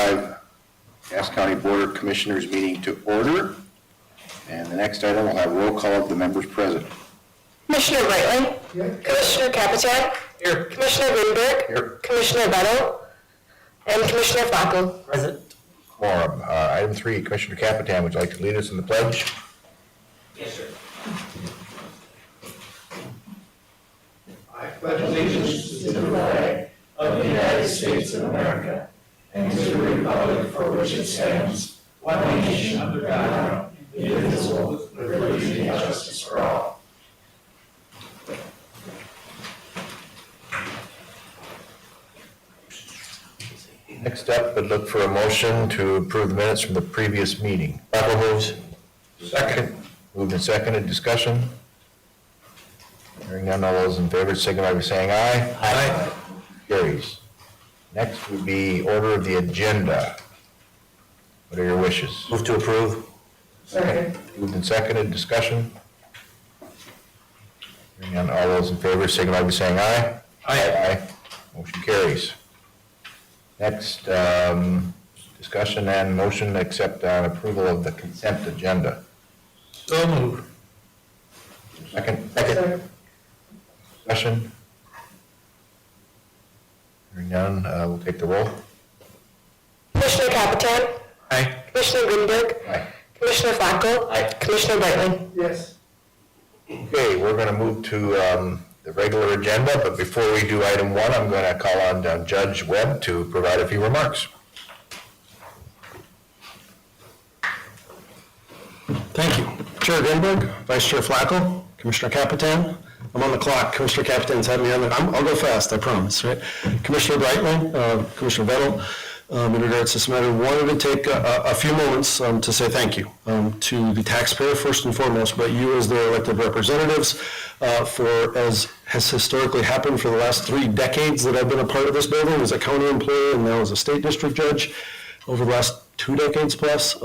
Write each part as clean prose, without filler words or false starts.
2025 Cass County Board of Commissioners meeting to order. And the next item will have roll call of the members present. Commissioner Brightling. Here. Commissioner Capitan. Here. Commissioner Greenberg. Here. Commissioner Vettel. And Commissioner Flacco. Present. Quorum. Item 3, Commissioner Capitan, would you like to lead us in the pledge? Yes, sir. I pledge allegiance to the flag of the United States of America and to the republic for which it stands, one nation under God, indivisible, with liberty and justice for all. Next up, would look for a motion to approve the minutes from the previous meeting. Flacco moves. Second. Moved and seconded. Discussion. Hearing none, all those in favor signify by saying aye. Aye. Carries. Next would be order of the agenda. What are your wishes? Move to approve. Second. Moved and seconded. Discussion. Hearing none, all those in favor signify by saying aye. Aye. Motion carries. Next, discussion and motion to accept approval of the consent agenda. So moved. Second. Second. Discussion. Hearing none, we'll take the roll. Commissioner Capitan. Aye. Commissioner Greenberg. Aye. Commissioner Flacco. Aye. Commissioner Brightling. Yes. Okay, we're going to move to the regular agenda, but before we do item 1, I'm going to call on Judge Webb to provide a few remarks. Thank you. Chair Greenberg, Vice Chair Flacco, Commissioner Capitan. I'm on the clock. Commissioner Capitan's had me on I'll go fast, I promise, right? Commissioner Brightling, Commissioner Vettel, in regards to this matter, wanted to take a few moments to say thank you to the taxpayer first and foremost, but you as their elected representatives for, as has historically happened for the last 3 decades that I've been a part of this building as a county employee and now as a state district judge over the last 2 decades plus.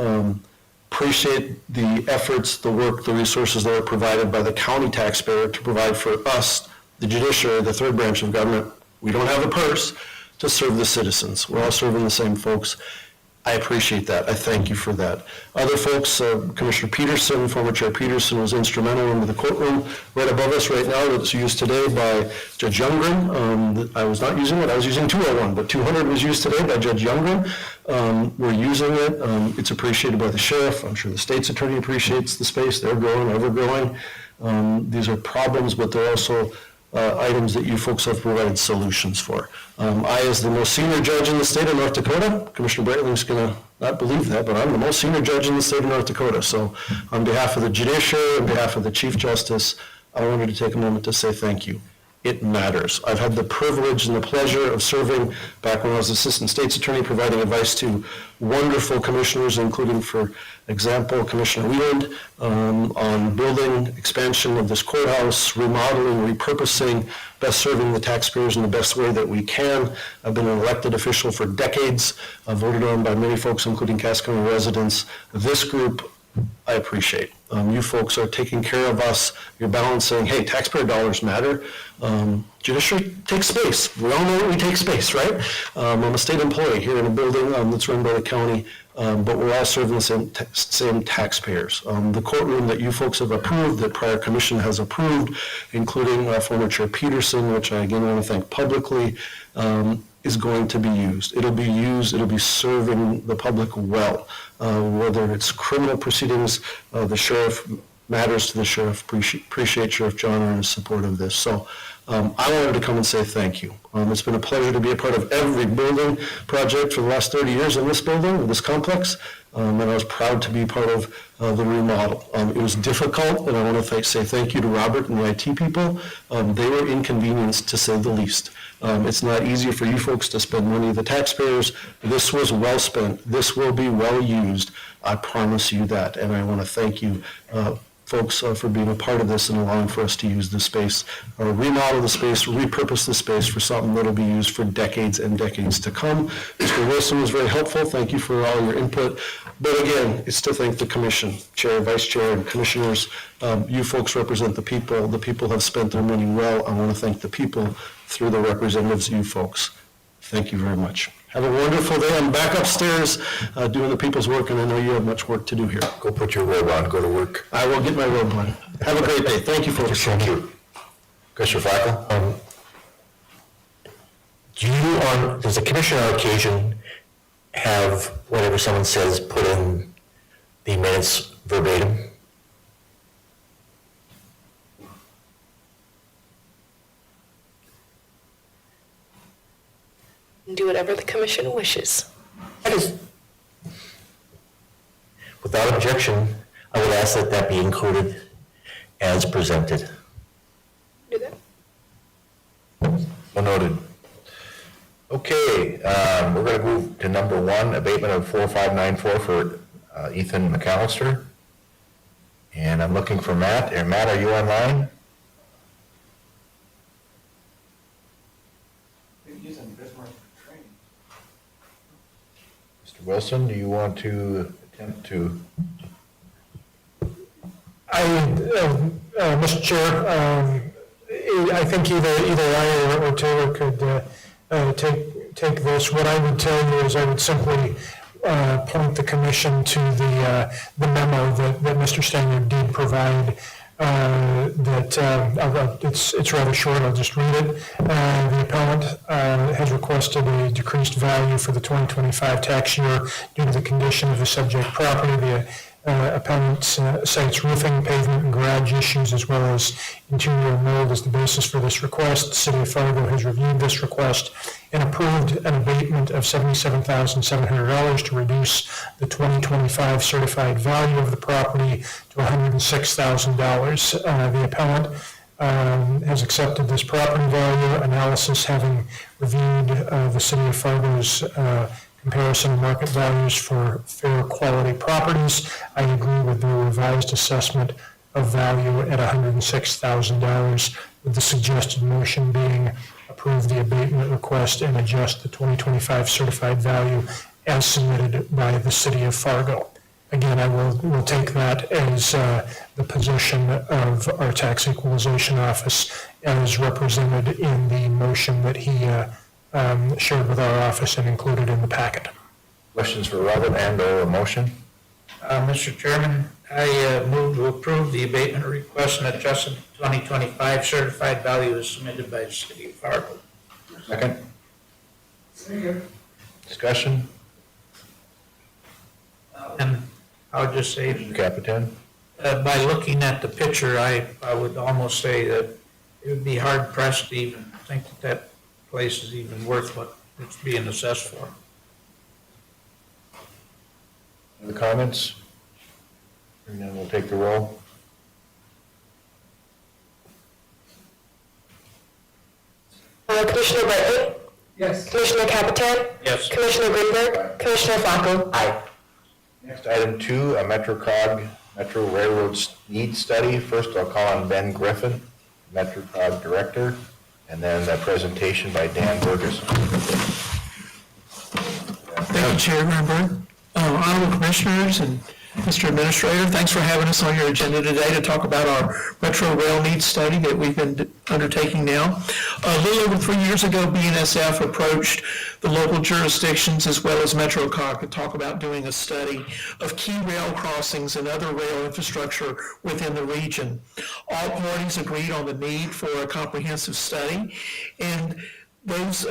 Appreciate the efforts, the work, the resources that are provided by the county taxpayer to provide for us, the judiciary, the third branch of government. We don't have a purse to serve the citizens. We're all serving the same folks. I appreciate that. I thank you for that. Other folks, Commissioner Peterson, former Chair Peterson, was instrumental in the courtroom right above us right now that's used today by Judge Youngren. I was not using it. I was using 201, but 200 was used today by Judge Youngren. We're using it. It's appreciated by the sheriff. I'm sure the state's attorney appreciates the space. They're growing, ever growing. These are problems, but they're also items that you folks have provided solutions for. I, as the most senior judge in the state of North Dakota, Commissioner Brightlin's going to not believe that, but I'm the most senior judge in the state of North Dakota. So on behalf of the judiciary, on behalf of the Chief Justice, I wanted to take a moment to say thank you. It matters. I've had the privilege and the pleasure of serving back when I was Assistant State's Attorney, providing advice to wonderful commissioners, including, for example, Commissioner Wieland, on building expansion of this courthouse, remodeling, repurposing, best serving the taxpayers in the best way that we can. I've been an elected official for decades, voted on by many folks, including Cass County residents. This group, I appreciate. You folks are taking care of us. You're balancing, hey, taxpayer dollars matter. Judiciary takes space. We all know that we take space, right? I'm a state employee here in a building that's run by the county, but we're all serving the same taxpayers. The courtroom that you folks have approved, that prior commission has approved, including former Chair Peterson, which I again want to thank publicly, is going to be used. It'll be used, it'll be serving the public well. Whether it's criminal proceedings, the sheriff matters to the sheriff. Appreciate Sheriff John and his support of this. So I wanted to come and say thank you. It's been a pleasure to be a part of every building project for the last 30 years in this building, in this complex, and I was proud to be part of the remodel. It was difficult, and I want to say thank you to Robert and the IT people. They were inconvenienced, to say the least. It's not easy for you folks to spend money of the taxpayers. This was well spent. This will be well used. I promise you that, and I want to thank you folks for being a part of this and allowing for us to use the space, or remodel the space, repurpose the space for something that will be used for decades and decades to come. Mr. Wilson was very helpful. Thank you for all your input. But again, it's to thank the commission, chair, vice chair, and commissioners. You folks represent the people. The people have spent their money well. I want to thank the people through the representatives, you folks. Thank you very much. Have a wonderful day. I'm back upstairs doing the people's work, and I know you have much work to do here. Go put your robe on, go to work. I will get my robe on. Have a great day. Thank you, folks. Thank you. Commissioner Flacco? Does the commissioner on occasion have whatever someone says put in the minutes verbatim? Do whatever the commission wishes. That is, without objection, I would ask that that be included as presented. Do that. So noted. Okay, we're going to move to number 1, abatement of 4594 for Ethan McAllister. And I'm looking for Matt. Matt, are you online? Mr. Wilson, do you want to attempt to? Mr. Chair, I think either I or Taylor could take this. What I would tell you is I would simply point the commission to the memo that Mr. Stanger did provide. It's rather short. I'll just read it. The appellant has requested a decreased value for the 2025 tax year due to the condition of the subject property. The appellant cites roofing, pavement, and garage issues, as well as interior mold as the basis for this request. The City of Fargo has reviewed this request and approved an abatement of $77,700 to reduce the 2025 certified value of the property to $106,000. The appellant has accepted this property value analysis, having reviewed the City of Fargo's comparison of market values for fair quality properties. I agree with the revised assessment of value at $106,000, with the suggested motion being approve the abatement request and adjust the 2025 certified value as submitted by the City of Fargo. Again, I will take that as the position of our tax equalization office as represented in the motion that he shared with our office and included in the packet. Questions for Robert and/or a motion? Mr. Chairman, I move to approve the abatement request and adjusted 2025 certified value as submitted by the City of Fargo. Second? Discussion? And I would just say, Capitan? by looking at the picture, I would almost say that it would be hard pressed to even think that that place is even worth what it's being assessed for. Other comments? And then we'll take the roll. Commissioner Bartley? Yes. Commissioner Capitan? Yes. Commissioner Greenberg? Commissioner Flacco? Aye. Next, item 2, a Metro Railroad Needs Study. First, I'll call on Ben Griffin, MetroCog Director, and then a presentation by Dan Burgess. Thank you, Chairman Byrne. Honorable Commissioners and Mr. Administrator, thanks for having us on your agenda today to talk about our Metro Rail Needs Study that we've been undertaking now. A little over 3 years ago, BNSF approached the local jurisdictions as well as MetroCog to talk about doing a study of key rail crossings and other rail infrastructure within the region. All parties agreed on the need for a comprehensive study, and those,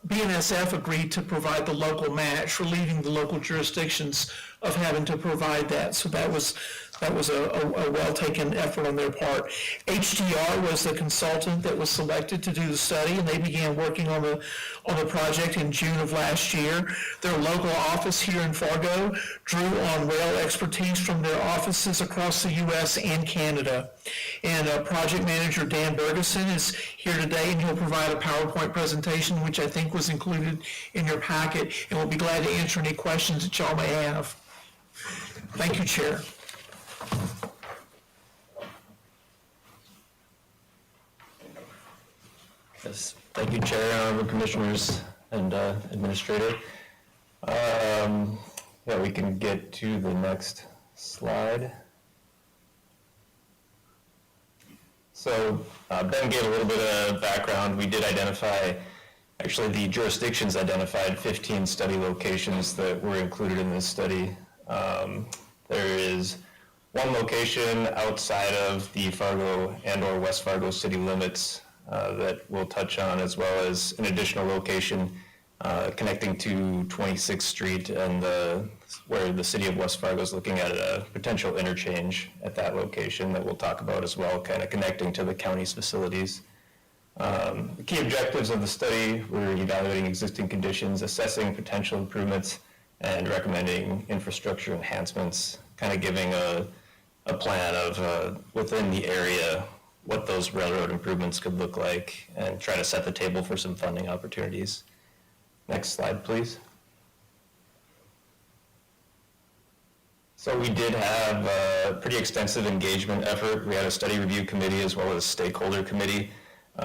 BNSF agreed to provide the local match, relieving the local jurisdictions of having to provide that. So that was a well-taken effort on their part. HDR was the consultant that was selected to do the study, and they began working on the project in June of last year. Their local office here in Fargo drew on rail expertise from their offices across the U.S. and Canada. And project manager Dan Bergeson is here today, and he'll provide a PowerPoint presentation, which I think was included in your packet, and we'll be glad to answer any questions that y'all may have. Thank you, Chair. Yes, thank you, Chair, Honorable Commissioners, and Administrator. Yeah, we can get to the next slide. So Ben gave a little bit of background. We did identify, actually the jurisdictions identified 15 study locations that were included in this study. There is one location outside of the Fargo and/or West Fargo city limits that we'll touch on, as well as an additional location connecting to 26th Street and where the city of West Fargo is looking at a potential interchange at that location that we'll talk about as well, kind of connecting to the county's facilities. The key objectives of the study were evaluating existing conditions, assessing potential improvements, and recommending infrastructure enhancements, kind of giving a plan of within the area what those railroad improvements could look like, and try to set the table for some funding opportunities. Next slide, please. So we did have a pretty extensive engagement effort. We had a study review committee as well as a stakeholder committee.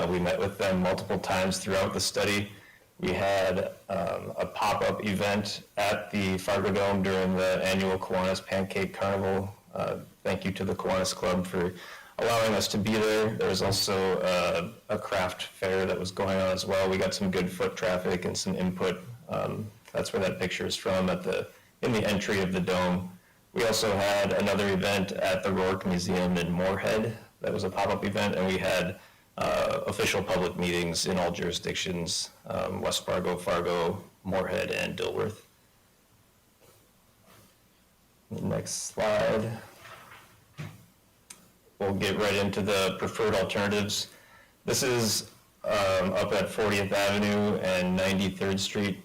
We met with them multiple times throughout the study. We had a pop-up event at the Fargo Dome during the annual Kiwanis Pancake Carnival. Thank you to the Kiwanis Club for allowing us to be there. There was also a craft fair that was going on as well. We got some good foot traffic and some input. That's where that picture is from in the entry of the dome. We also had another event at the Rourke Museum in Moorhead. That was a pop-up event, and we had official public meetings in all jurisdictions, West Fargo, Fargo, Moorhead, and Dilworth. Next slide. We'll get right into the preferred alternatives. This is up at 40th Avenue and 93rd Street.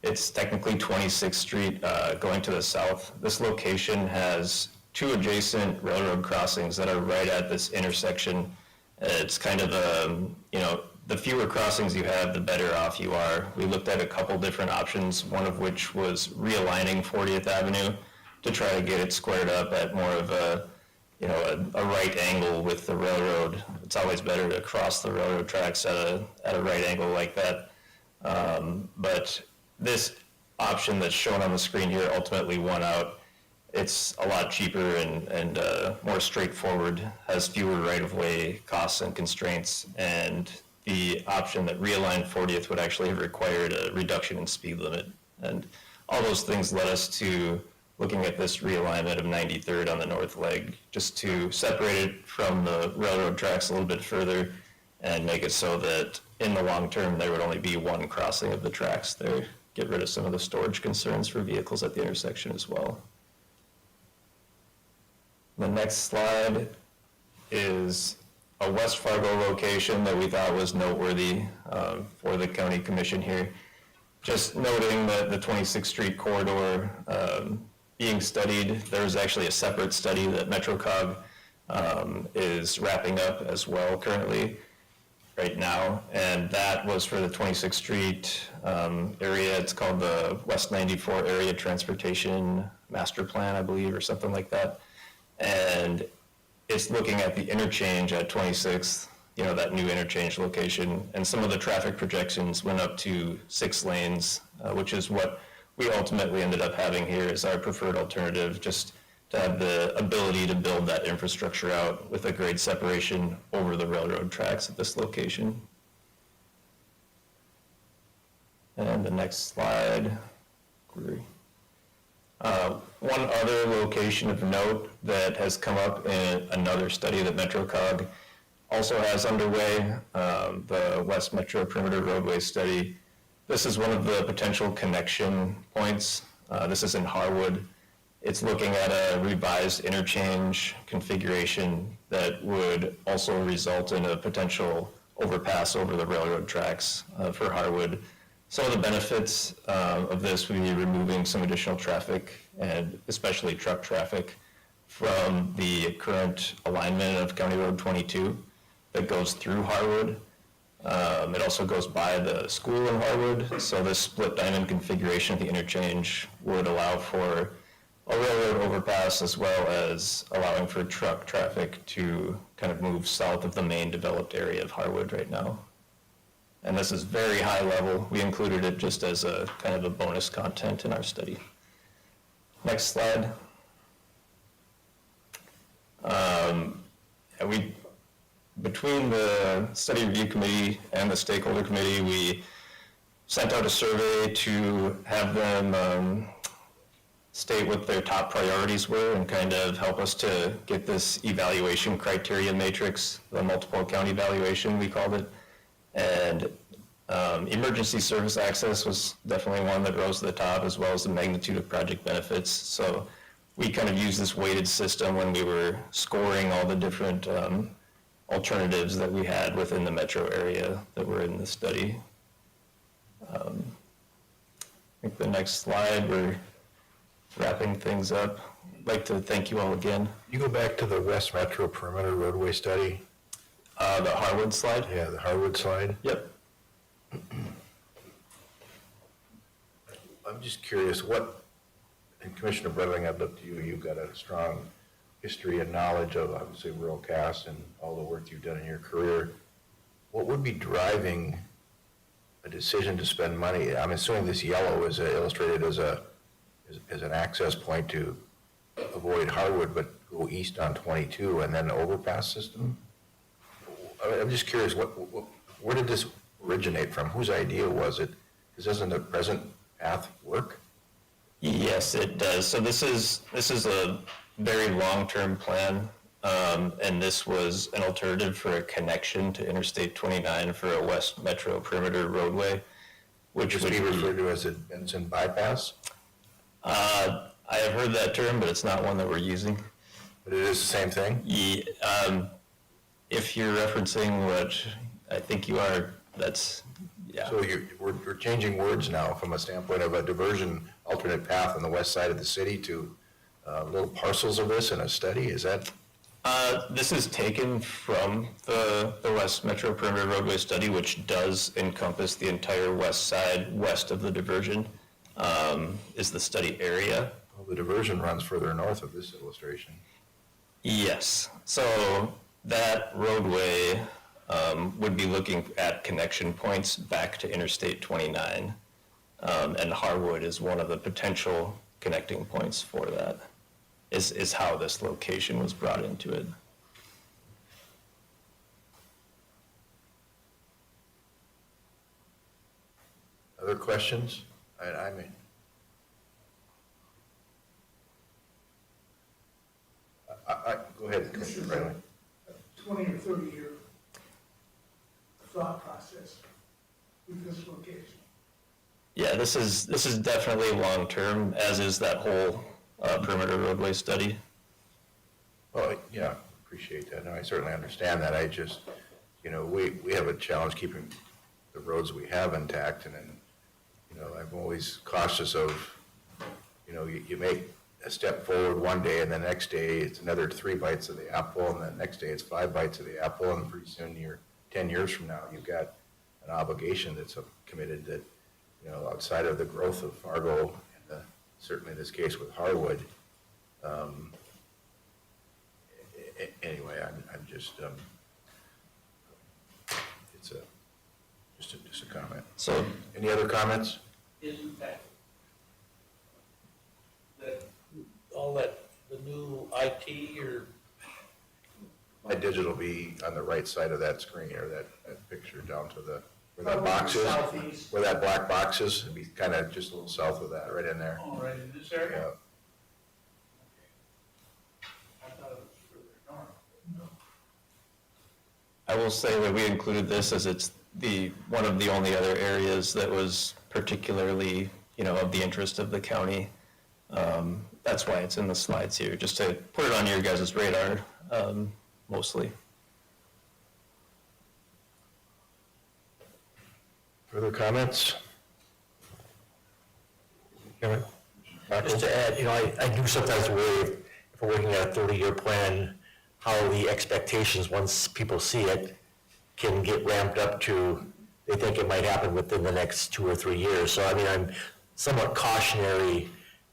It's technically 26th Street going to the south. This location has two adjacent railroad crossings that are right at this intersection. It's kind of the fewer crossings you have, the better off you are. We looked at a couple different options, one of which was realigning 40th Avenue to try to get it squared up at more of a right angle with the railroad. It's always better to cross the railroad tracks at a right angle like that. But this option that's shown on the screen here ultimately won out. It's a lot cheaper and more straightforward, has fewer right-of-way costs and constraints, and the option that realigned 40th would actually have required a reduction in speed limit. And all those things led us to looking at this realignment of 93rd on the north leg, just to separate it from the railroad tracks a little bit further and make it so that in the long term there would only be one crossing of the tracks there. Get rid of some of the storage concerns for vehicles at the intersection as well. The next slide is a West Fargo location that we thought was noteworthy for the county commission here. Just noting that the 26th Street corridor being studied, there's actually a separate study that MetroCog is wrapping up as well currently right now, and that was for the 26th Street area. It's called the West 94 Area Transportation Master Plan, I believe, or something like that. And it's looking at the interchange at 26th, that new interchange location, and some of the traffic projections went up to 6 lanes, which is what we ultimately ended up having here as our preferred alternative, just to have the ability to build that infrastructure out with a grade separation over the railroad tracks at this location. And the next slide. One other location of note that has come up in another study that MetroCog also has underway, the West Metro Perimeter Roadway Study. This is one of the potential connection points. This is in Harwood. It's looking at a revised interchange configuration that would also result in a potential overpass over the railroad tracks for Harwood. Some of the benefits of this would be removing some additional traffic, and especially truck traffic, from the current alignment of County Road 22 that goes through Harwood. It also goes by the school in Harwood, so this split diamond configuration of the interchange would allow for a railroad overpass as well as allowing for truck traffic to kind of move south of the main developed area of Harwood right now. And this is very high level. We included it just as a kind of a bonus content in our study. Next slide. between the study review committee and the stakeholder committee, we sent out a survey to have them state what their top priorities were and kind of help us to get this evaluation criteria matrix, the multiple county evaluation, we called it. And emergency service access was definitely one that rose to the top, as well as the magnitude of project benefits. So we kind of used this weighted system when we were scoring all the different alternatives that we had within the metro area that were in the study. I think the next slide, we're wrapping things up. I'd like to thank you all again. You go back to the West Metro Perimeter Roadway Study? The Harwood slide? Yeah, the Harwood slide. Yep. I'm just curious, and Commissioner Bredling, I'd look to you, you've got a strong history and knowledge of, obviously, rural Cass and all the work you've done in your career. What would be driving a decision to spend money? I'm assuming this yellow is illustrated as an access point to avoid Harwood, but go east on 22 and then overpass system? I'm just curious, where did this originate from? Whose idea was it? Because doesn't the present path work? Yes, it does. So this is a very long-term plan, and this was an alternative for a connection to Interstate 29 for a West Metro Perimeter roadway, which would be referred to as a Benson bypass? I have heard that term, but it's not one that we're using. But it is the same thing? Yeah, if you're referencing what I think you are, that's, yeah. So we're changing words now from a standpoint of a diversion alternate path on the west side of the city to little parcels of this in a study, is that? This is taken from the West Metro Perimeter Roadway Study, which does encompass the entire west side, west of the diversion, is the study area. Well, the diversion runs further north of this illustration. Yes, so that roadway would be looking at connection points back to Interstate 29, and Harwood is one of the potential connecting points for that, is how this location was brought into it. Other questions? I mean, go ahead, Commissioner Bradley. 20 or 30-year thought process with this location. Yeah, this is definitely long-term, as is that whole perimeter roadway study. Well, yeah, appreciate that. No, I certainly understand that. I just, we have a challenge keeping the roads we have intact, and then, I'm always cautious of, you make a step forward one day, and the next day it's another 3 bites of the apple, and the next day it's 5 bites of the apple, and pretty soon 10 years from now, you've got an obligation that's committed that, outside of the growth of Fargo, and certainly in this case with Harwood. Anyway, I'm just, it's just a comment. So, Any other comments? Isn't that all that, the new IT or? My digital will be on the right side of that screen, or that picture down to where that box is. Southeast. Where that black box is, it'd be kind of just a little south of that, right in there. Oh, right in this area? Yeah. I thought it was further north. I will say that we included this as it's one of the only other areas that was particularly, of the interest of the county. That's why it's in the slides here, just to put it on your guys' radar, mostly. Further comments? Just to add, I do sometimes worry if we're working at a 30-year plan, how the expectations, once people see it, can get ramped up to, they think it might happen within the next 2 or 3 years. So, I'm somewhat cautionary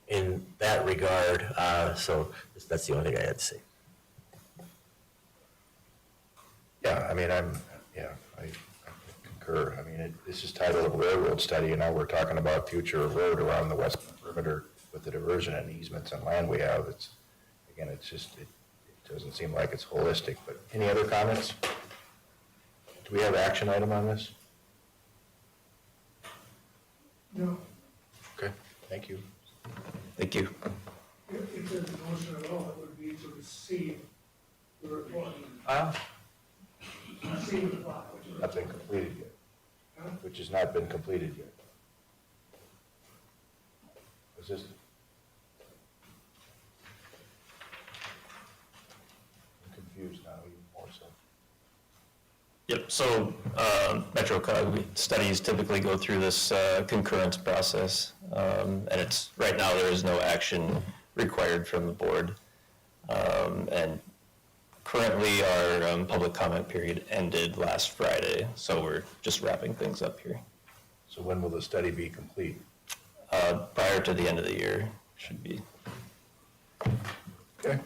in that regard. So that's the only thing I had to say. Yeah, I concur. This is titled a railroad study, and now we're talking about future road around the west perimeter with the diversion and easements and land we have. It doesn't seem like it's holistic, but any other comments? Do we have action item on this? No, Okay, thank you. Thank you. if there's a motion at all, it would be to receive the report. Receive the plot, which is. Not been completed Huh? yet, which has not been completed yet. Is this? I'm confused now, even more so. Yep, so MetroCog studies typically go through this concurrence process, and it's, right now, there is no action required from the board. And currently, our public comment period ended last Friday, so we're just wrapping things up here. So when will the study be complete? Prior to the end of the year, should be. Okay.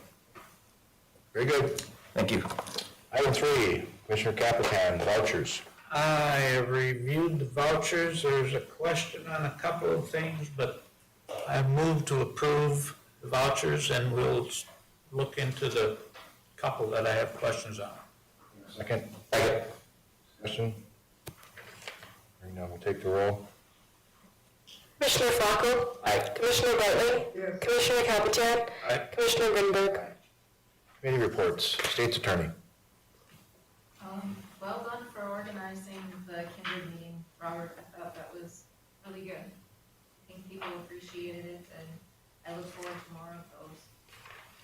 Very good. Thank you. Item 3, Commissioner Capitan, vouchers. I reviewed the vouchers. There's a question on a couple of things, but I moved to approve the vouchers, and we'll look into the couple that I have questions on. Second? Discussion? Hearing none, we'll take the roll. Commissioner Flacco? Aye. Commissioner Bartley? Yes. Commissioner Capitan? Aye. Commissioner Grinberg? Committee reports, State's Attorney. Well done for organizing the Kindred meeting, Robert. I thought that was really good. I think people appreciated it, and I look forward to more of those.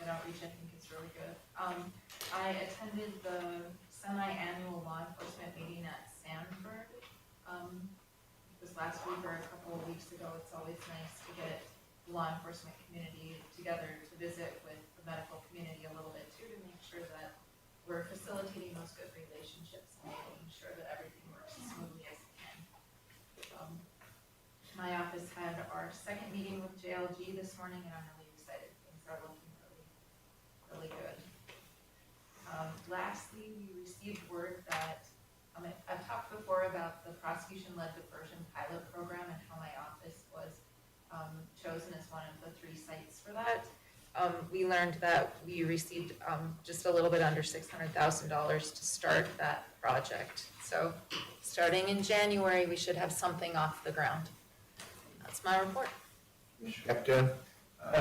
That outreach, I think, is really good. I attended the semi-annual law enforcement meeting at Sanford. It was last week or a couple of weeks ago. It's always nice to get the law enforcement community together to visit with the medical community a little bit too, to make sure that we're facilitating those good relationships and making sure that everything works as smoothly as it can. My office had our second meeting with JLG this morning, and I'm really excited. Things are looking really good. Lastly, we received word that, I've talked before about the prosecution-led diversion pilot program and how my office was chosen as one of the 3 sites for that. We learned that we received just a little bit under $600,000 to start that project. So starting in January, we should have something off the ground. That's my report. Captain?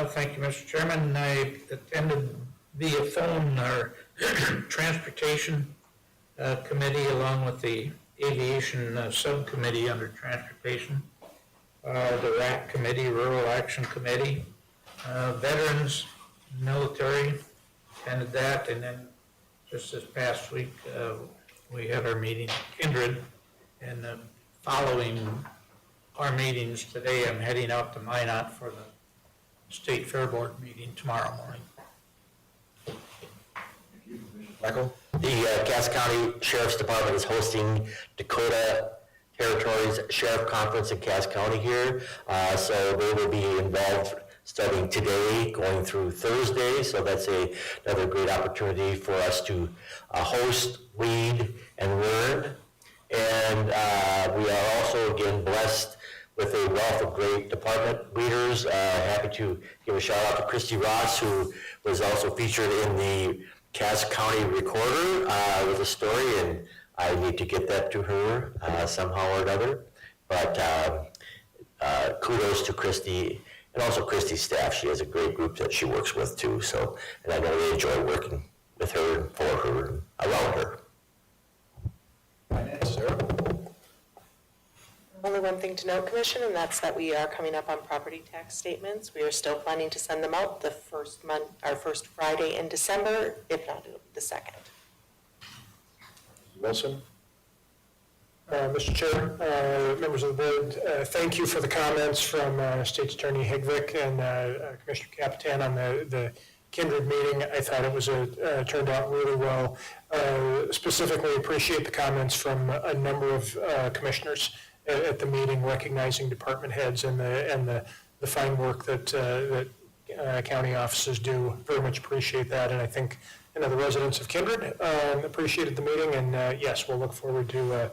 Thank you, Mr. Chairman. I attended via phone our transportation committee along with the aviation subcommittee under transportation, the RAC committee, Rural Action Committee, veterans, military, attended that, and then just this past week, we had our meeting at Kindred, and following our meetings today, I'm heading out to Minot for the State Fair Board meeting tomorrow morning. Michael? The Cass County Sheriff's Department is hosting Dakota Territories Sheriff Conference in Cass County here. So they will be involved starting today, going through Thursday. So that's another great opportunity for us to host, read, and learn. And we are also, again, blessed with a wealth of great department leaders. Happy to give a shout out to Christy Ross, who was also featured in the Cass County Recorder with a story, and I need to get that to her somehow or another. But kudos to Christy, and also Christy's staff. She has a great group that she works with too. So, and I know they enjoy working with her and for her and around her. Finance, Sarah? Only one thing to note, Commission, and that's that we are coming up on property tax statements. We are still planning to send them out the first Friday in December. If not, it'll be the 2nd. Wilson? Mr. Chair, members of the board, thank you for the comments from State's Attorney Higvick and Commissioner Capitan on the Kindred meeting. I thought it was turned out really well. Specifically appreciate the comments from a number of commissioners at the meeting, recognizing department heads and the fine work that county offices do. Very much appreciate that, and I think the residents of Kindred appreciated the meeting, and yes, we'll look forward to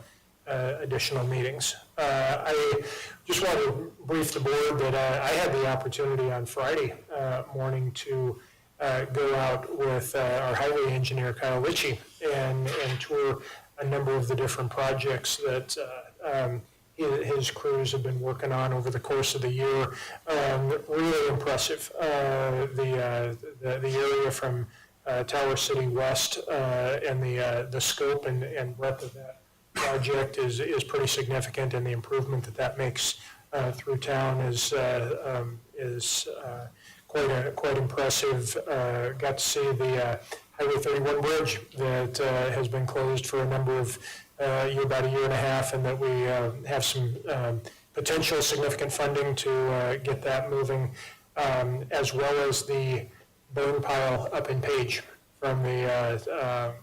additional meetings. I just want to brief the board that I had the opportunity on Friday morning to go out with our highway engineer, Kyle Litchie, and tour a number of the different projects that his crews have been working on over the course of the year. Really impressive. The area from Tower City West and the scope and breadth of that project is pretty significant, and the improvement that makes through town is quite impressive. Got to see the Highway 31 bridge that has been closed for a number of about a year and a half, and that we have some potential significant funding to get that moving, as well as the burn pile up in Page from the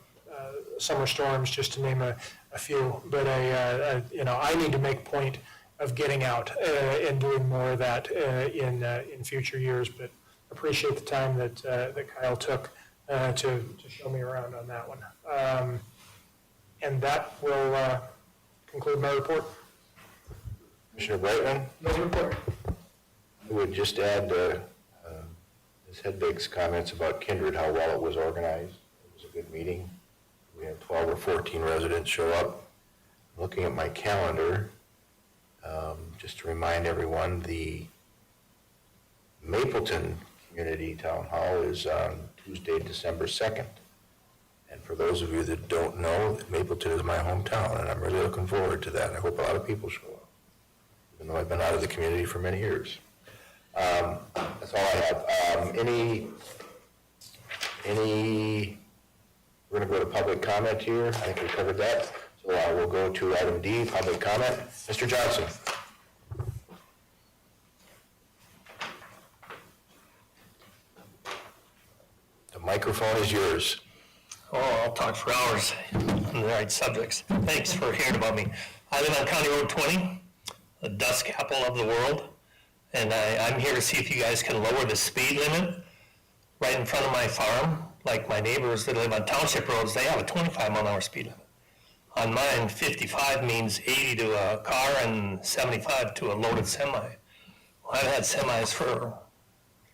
summer storms, just to name a few. But I need to make point of getting out and doing more of that in future years. But appreciate the time that Kyle took to show me around on that one. And that will conclude my report. Commissioner Brightman? No report. I would just add Ms. Hedvig's comments about Kindred, how well it was organized. It was a good meeting. We had 12 or 14 residents show up. Looking at my calendar, just to remind everyone, the Mapleton Community Town Hall is on Tuesday, December 2nd. And for those of you that don't know, Mapleton is my hometown, and I'm really looking forward to that. I hope a lot of people show up, even though I've been out of the community for many years. That's all I have. We're going to go to public comment here. I think we covered that. So we'll go to item D, public comment. Mr. Johnson. The microphone is yours. Oh, I'll talk for hours on the right subjects. Thanks for hearing about me. I live on County Road 20, the dust capital of the world, and I'm here to see if you guys can lower the speed limit right in front of my farm. Like my neighbors that live on township roads, they have a 25-mile-an-hour speed limit. On mine, 55 means 80 to a car and 75 to a loaded semi. Well, I've had semis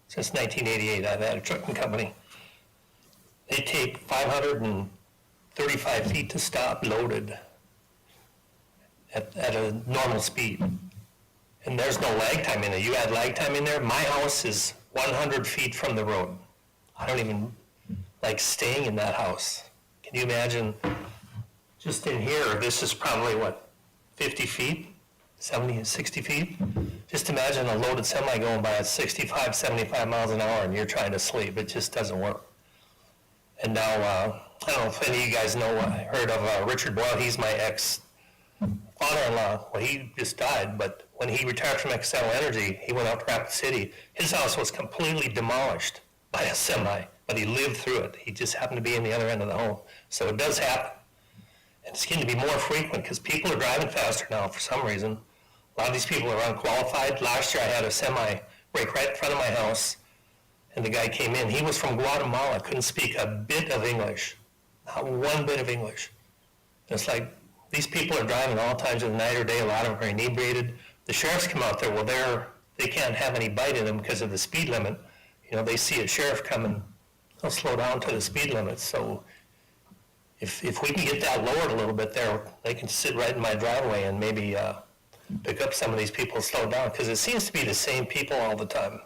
since 1988. I've had a trucking company. They take 535 feet to stop loaded at a normal speed. And there's no lag time in there. You add lag time in there, my house is 100 feet from the road. I don't even like staying in that house. Can you imagine, just in here, this is probably what, 50 feet, 70, 60 feet? Just imagine a loaded semi going by at 65, 75 miles an hour and you're trying to sleep. It just doesn't work. And now, I don't know if any of you guys know, I heard of Richard Boyle. He's my ex-father-in-law. Well, he just died, but when he retired from Excel Energy, he went out to Rapid City. His house was completely demolished by a semi, but he lived through it. He just happened to be in the other end of the home. So it does happen. And it's getting to be more frequent because people are driving faster now for some reason. A lot of these people are unqualified. Last year I had a semi break right in front of my house. And the guy came in, he was from Guatemala, couldn't speak a bit of English, not one bit of English. And it's like, these people are driving all times of the night or day, a lot of them are inebriated. The sheriffs come out there, well, they can't have any bite in them because of the speed limit. You know, they see a sheriff coming, they'll slow down to the speed limit. So if we can get that lowered a little bit there, they can sit right in my driveway and maybe pick up some of these people and slow down, because it seems to be the same people all the time.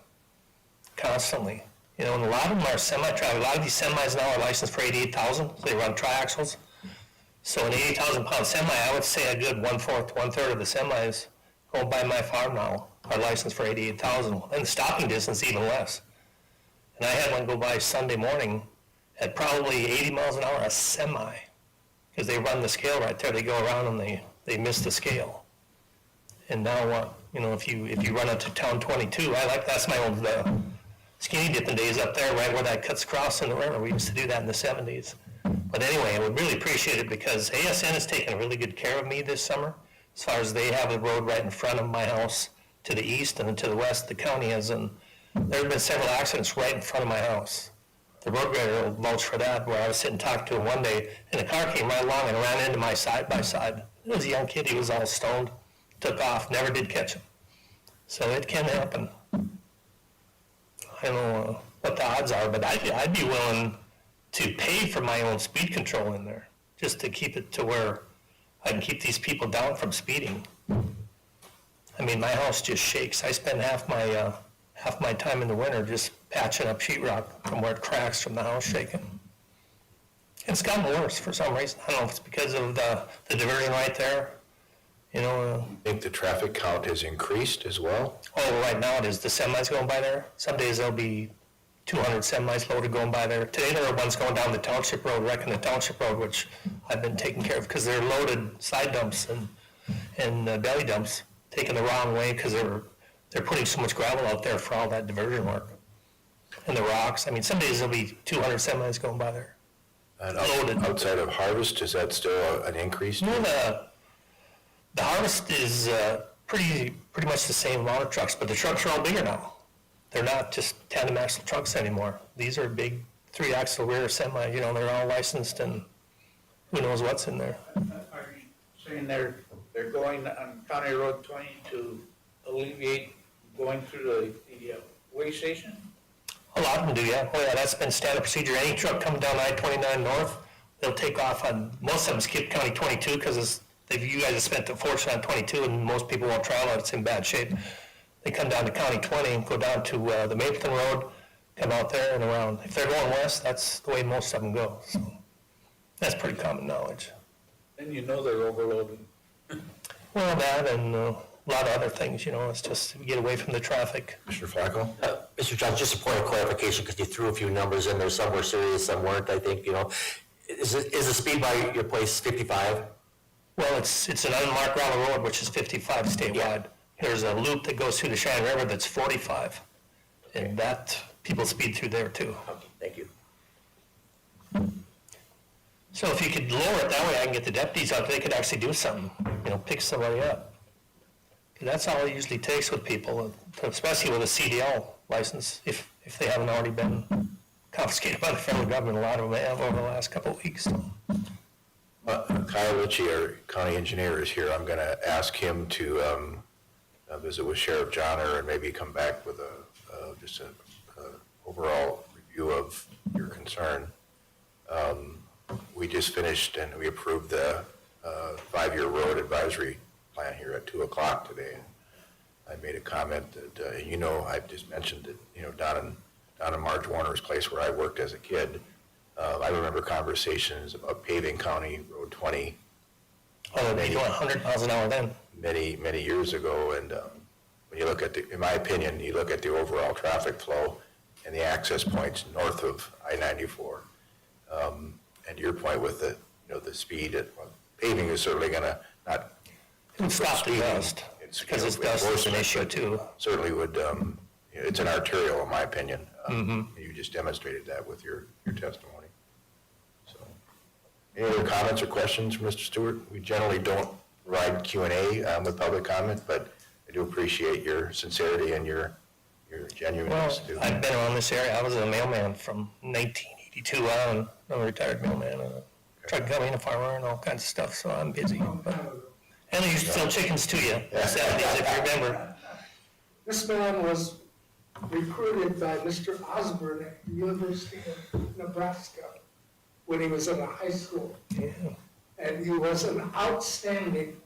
Constantly. You know, and a lot of them are semi-traffic. A lot of these semis now are licensed for 88,000, so they run triaxles. So an 80,000-pound semi, I would say a good 1/4 to 1/3 of the semis going by my farm now are licensed for 88,000, and the stopping distance even less. And I had one go by Sunday morning at probably 80 miles an hour, a semi, because they run the scale right there. They go around and they miss the scale. And now, you know, if you run up to town 22, that's my old skinny dipping days up there, right where that cuts across in the river. We used to do that in the 70s. But anyway, I would really appreciate it because ASN has taken really good care of me this summer. As far as they have the road right in front of my house to the east and then to the west, the county has, and there have been several accidents right in front of my house. The road grader will vouch for that, where I was sitting talking to him one day, and a car came right along and ran into my side-by-side. It was a young kid, he was all stoned, took off, never did catch him. So it can happen. I don't know what the odds are, but I'd be willing to pay for my own speed control in there. just to keep it to where I can keep these people down from speeding. I mean, my house just shakes. I spend half my time in the winter just patching up sheetrock from where it cracks from the house shaking. It's gotten worse for some reason. I don't know if it's because of the diversion right there, you know. I think the traffic count has increased as well. Oh, right now it is. The semis going by there. Some days there'll be 200 semis loaded going by there. Today there are ones going down the township road, wrecking the township road, which I've been taking care of because they're loaded side dumps and belly dumps, taking the wrong way because they're putting so much gravel out there for all that diversion work. And the rocks. I mean, some days there'll be 200 semis going by there. And Loaded. outside of harvest, is that still an increase? No, the harvest is pretty much the same amount of trucks, but the trucks are all bigger now. They're not just tandem axle trucks anymore. These are big 3-axle rear semi, you know, they're all licensed and who knows what's in there. Are you saying they're going on County Road 20 to alleviate going through the way station? A lot of them do, yeah. Oh yeah, that's been standard procedure. Any truck coming down I-29 north, they'll take off on, most of them skip County 22 because you guys have spent a fortune on 22 and most people won't travel it, it's in bad shape. They come down to County 20 and go down to the Mapleton Road, come out there and around. If they're going west, that's the way most of them go. So that's pretty common knowledge. Then you know they're overloaded. Well, that and a lot of other things, you know, it's just to get away from the traffic. Mr. Flacco? Mr. Johnson, just a point of clarification, because you threw a few numbers in there, some were serious, some weren't, I think, you know. Is the speed by your place 55? Well, it's an unmarked gravel road, which is 55 statewide. Yeah. There's a loop that goes through the Cheyenne River that's 45, and that, people speed through there too. Okay, thank you. So if you could lower it that way, I can get the deputies out, they could actually do something, you know, pick somebody up. And that's all it usually takes with people, especially with a CDL license, if they haven't already been confiscated by the federal government. A lot of them have over the last couple of weeks. Kyle Litchie, our county engineer, is here. I'm going to ask him to visit with Sheriff Johnner and maybe come back with just a overall review of your concern. We just finished and we approved the 5-year road advisory plan here at 2 o'clock today. I made a comment that, you know, I just mentioned that, you know, down in Marge Warner's place where I worked as a kid, I remember conversations about paving County Road 20. Oh, they'd be doing 100 miles an hour then. Many, many years ago, and when you look at in my opinion, you look at the overall traffic flow and the access points north of I-94, and your point with the, you know, the speed, paving is certainly going to not Stop the dust, because it's dust is an issue too. Certainly would, it's an arterial, in my opinion. You just demonstrated that with your testimony. So, any other comments or questions from Mr. Stewart? We generally don't provide Q&A with public comment, but I do appreciate your sincerity and your genuineness. Well, I've been around this area. I was a mailman from 1982 on. I'm a retired mailman, truck company and a farmer and all kinds of stuff, so I'm busy. And they used to sell chickens to you in the 70s, if you remember. This man was recruited by Mr. Osborne at the University of Nebraska when he was in high school. Yeah. And he was an outstanding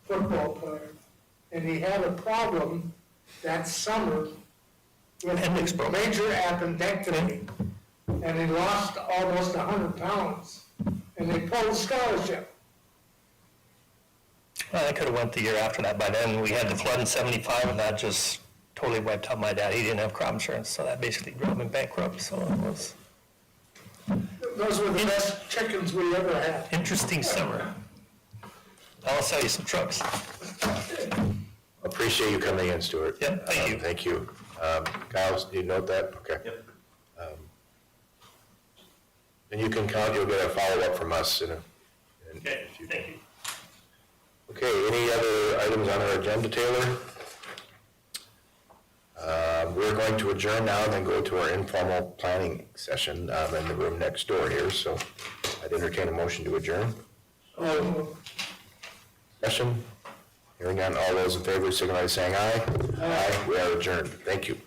football player. And he had a problem that summer Appendix with broke. major appendectomy. And he lost almost 100 pounds. And they pulled a scholarship. Well, I could have went the year after that. By then, we had the flood in 75, and that just totally wiped out my dad. He didn't have crop insurance, so that basically drove him bankrupt. So it was Those were the best chickens we ever had. interesting summer. I'll sell you some trucks. Appreciate you coming in, Stuart. Yep, thank you. Thank you. Kyle, do you note that? Okay. Yep. And you can count, you'll get a follow-up from us in a Okay, few. thank you. Okay, any other items on our agenda, Taylor? We're going to adjourn now and then go to our informal planning session in the room next door here, so I'd entertain a motion to adjourn. Session, hearing none, all those in favor signify by saying aye. Aye. We are adjourned. Thank you.